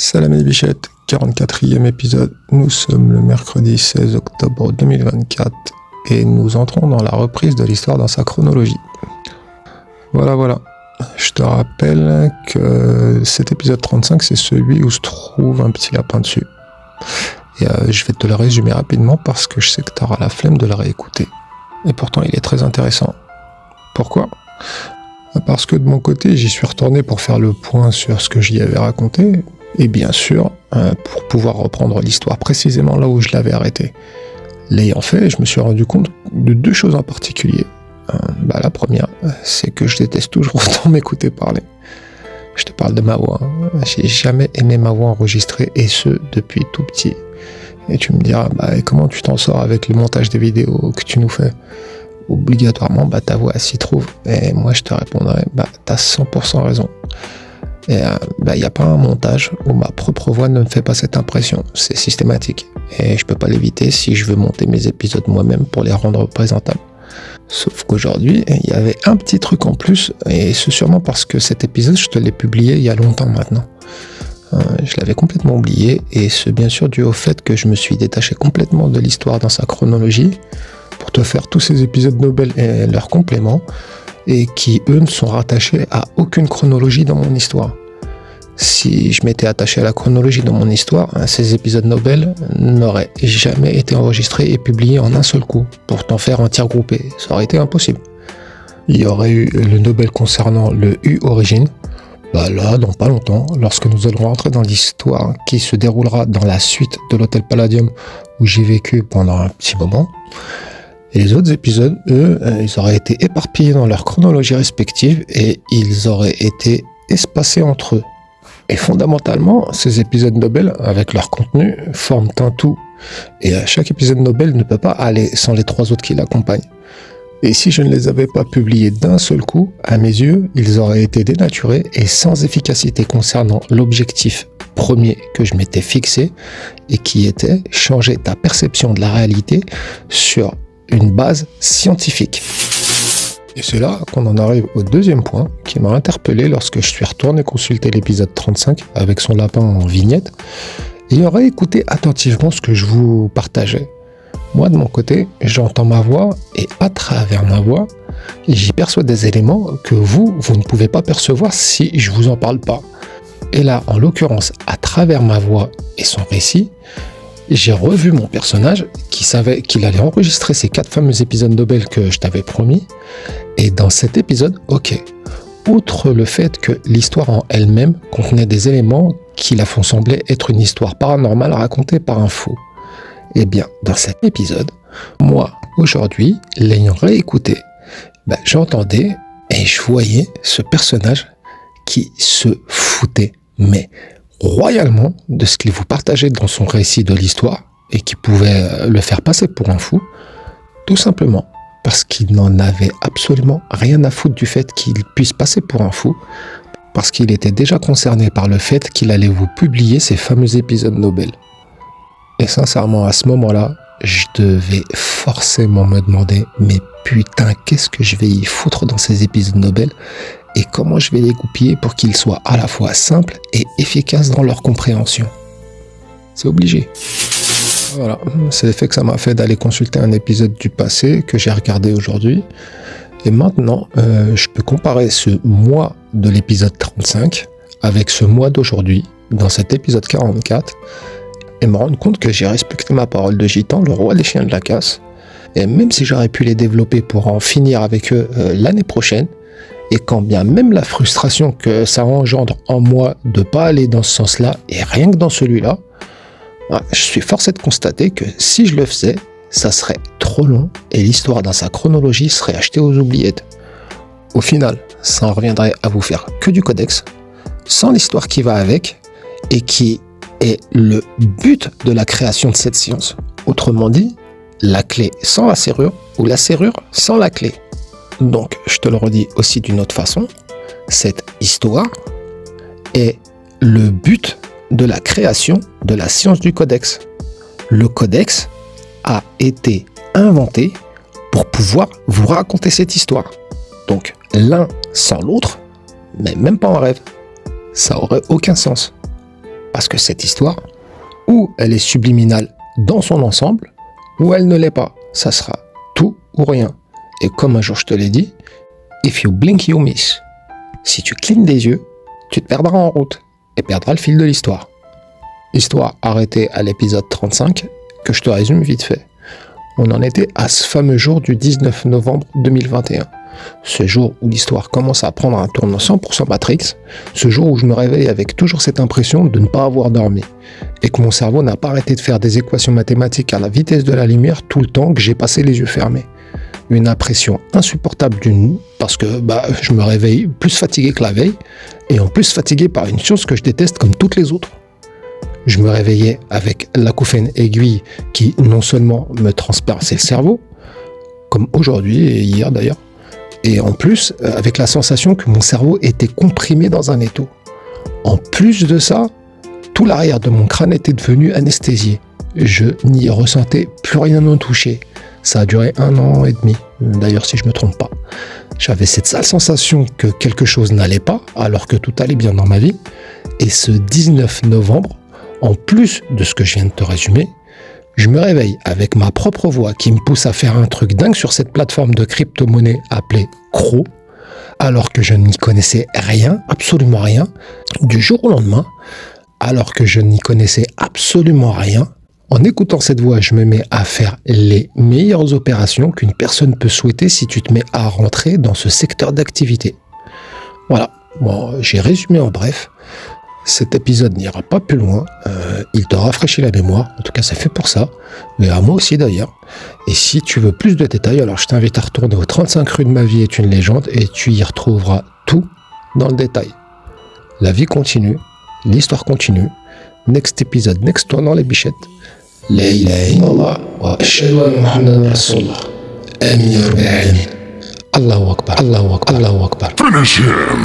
Salam les bichettes, 44e épisode. Nous sommes le mercredi 16 octobre 2024 et nous entrons dans la reprise de l'histoire dans sa chronologie. Voilà. Je te rappelle que cet épisode 35, c'est celui où se trouve un petit lapin dessus. Et je vais te le résumer rapidement parce que je sais que tu auras la flemme de le réécouter. Et pourtant, il est très intéressant. Pourquoi ? Parce que de mon côté, j'y suis retourné pour faire le point sur ce que j'y avais raconté. Et bien sûr, pour pouvoir reprendre l'histoire précisément là où je l'avais arrêté. L'ayant fait, je me suis rendu compte de deux choses en particulier. La première, c'est que je déteste toujours autant m'écouter parler. Je te parle de ma voix. J'ai jamais aimé ma voix enregistrée, et ce, depuis tout petit. Et tu me diras, comment tu t'en sors avec le montage des vidéos que tu nous fais ? Obligatoirement, ta voix s'y trouve. Et moi, je te répondrai, t'as 100% raison. Et il n'y a pas un montage où ma propre voix ne me fait pas cette impression. C'est systématique. Et je peux pas l'éviter si je veux monter mes épisodes moi-même pour les rendre présentables. Sauf qu'aujourd'hui, il y avait un petit truc en plus, et c'est sûrement parce que cet épisode, je te l'ai publié il y a longtemps maintenant. Je l'avais complètement oublié, et c'est bien sûr dû au fait que je me suis détaché complètement de l'histoire dans sa chronologie pour te faire tous ces épisodes Nobel et leurs compléments, et qui, eux, ne sont rattachés à aucune chronologie dans mon histoire. Si je m'étais attaché à la chronologie dans mon histoire, ces épisodes Nobel n'auraient jamais été enregistrés et publiés en un seul coup, pour t'en faire un tir groupé. Ça aurait été impossible. Il y aurait eu le Nobel concernant le U-Origine, là, dans pas longtemps, lorsque nous allons rentrer dans l'histoire qui se déroulera dans la suite de l'hôtel Palladium, où j'ai vécu pendant un petit moment. Et les autres épisodes, eux, ils auraient été éparpillés dans leur chronologie respective et ils auraient été espacés entre eux. Et fondamentalement, ces épisodes Nobel, avec leur contenu, forment un tout. Et chaque épisode Nobel ne peut pas aller sans les trois autres qui l'accompagnent. Et si je ne les avais pas publiés d'un seul coup, à mes yeux, ils auraient été dénaturés et sans efficacité concernant l'objectif premier que je m'étais fixé, et qui était changer ta perception de la réalité sur une base scientifique. Et c'est là qu'on en arrive au deuxième point qui m'a interpellé lorsque je suis retourné consulter l'épisode 35 avec son lapin en vignette et aurait écouté attentivement ce que je vous partageais. Moi, de mon côté, j'entends ma voix et à travers ma voix, j'y perçois des éléments que vous ne pouvez pas percevoir si je vous en parle pas. Et là, en l'occurrence, à travers ma voix et son récit, j'ai revu mon personnage qui savait qu'il allait enregistrer ces 4 fameux épisodes Nobel que je t'avais promis. Et dans cet épisode, outre le fait que l'histoire en elle-même contenait des éléments qui la font sembler être une histoire paranormale racontée par un fou. Eh bien, dans cet épisode, moi, aujourd'hui, l'ayant réécouté, j'entendais et je voyais ce personnage qui se foutait, mais royalement, de ce qu'il vous partageait dans son récit de l'histoire et qui pouvait le faire passer pour un fou, tout simplement parce qu'il n'en avait absolument rien à foutre du fait qu'il puisse passer pour un fou, parce qu'il était déjà concerné par le fait qu'il allait vous publier ces fameux épisodes Nobel. Et sincèrement, à ce moment-là, je devais forcément me demander, mais putain, qu'est-ce que je vais y foutre dans ces épisodes Nobel ? Et comment je vais les goupiller pour qu'ils soient à la fois simples et efficaces dans leur compréhension. C'est obligé. Voilà, c'est l'effet que ça m'a fait d'aller consulter un épisode du passé que j'ai regardé aujourd'hui. Et maintenant, je peux comparer ce mois de l'épisode 35 avec ce mois d'aujourd'hui, dans cet épisode 44, et me rendre compte que j'ai respecté ma parole de gitan, le roi des chiens de la casse. Et même si j'aurais pu les développer pour en finir avec eux l'année prochaine, et quand bien même la frustration que ça engendre en moi de ne pas aller dans ce sens-là, et rien que dans celui-là, je suis forcé de constater que si je le faisais, ça serait trop long et l'histoire dans sa chronologie serait achetée aux oubliettes. Au final, ça en reviendrait à vous faire que du codex, sans l'histoire qui va avec, et qui est le but de la création de cette science. Autrement dit, la clé sans la serrure, ou la serrure sans la clé. Donc, je te le redis aussi d'une autre façon, cette histoire est le but de la création de la science du codex. Le codex a été inventé pour pouvoir vous raconter cette histoire. Donc, l'un sans l'autre, mais même pas en rêve. Ça aurait aucun sens. Parce que cette histoire, ou elle est subliminale dans son ensemble, ou elle ne l'est pas. Ça sera tout ou rien. Et comme un jour je te l'ai dit, if you blink, you miss. Si tu clignes des yeux, tu te perdras en route et perdras le fil de l'histoire. Histoire arrêtée à l'épisode 35, que je te résume vite fait. On en était à ce fameux jour du 19 novembre 2021. Ce jour où l'histoire commence à prendre un tournant 100% Matrix, ce jour où je me réveille avec toujours cette impression de ne pas avoir dormi, et que mon cerveau n'a pas arrêté de faire des équations mathématiques à la vitesse de la lumière tout le temps que j'ai passé les yeux fermés. Une impression insupportable d'une, parce que je me réveille plus fatigué que la veille, et en plus fatigué par une chose que je déteste comme toutes les autres. Je me réveillais avec l'acouphène aiguille qui non seulement me transperçait le cerveau, comme aujourd'hui et hier d'ailleurs, et en plus avec la sensation que mon cerveau était comprimé dans un étau. En plus de ça, tout l'arrière de mon crâne était devenu anesthésié. Je n'y ressentais plus rien au toucher. Ça a duré 1 an et demi, d'ailleurs si je me trompe pas. J'avais cette sale sensation que quelque chose n'allait pas, alors que tout allait bien dans ma vie. Et ce 19 novembre, en plus de ce que je viens de te résumer, je me réveille avec ma propre voix qui me pousse à faire un truc dingue sur cette plateforme de crypto-monnaie appelée Cro, alors que je n'y connaissais rien, absolument rien, du jour au lendemain, alors que je n'y connaissais absolument rien. En écoutant cette voix, je me mets à faire les meilleures opérations qu'une personne peut souhaiter si tu te mets à rentrer dans ce secteur d'activité. Voilà, bon, j'ai résumé en bref. Cet épisode n'ira pas plus loin, il te rafraîchit la mémoire, en tout cas c'est fait pour ça, mais à moi aussi d'ailleurs. Et si tu veux plus de détails, alors je t'invite à retourner au 35 rue de Ma Vie est une légende et tu y retrouveras tout dans le détail. La vie continue, l'histoire continue, next épisode, next toi dans les bichettes. La ilaha illallah wa ashhadu anna Muhammadan rasulullah. Amin ya rabbal alamin. Allahu akbar, Allahu akbar, Allahu akbar. Finish him!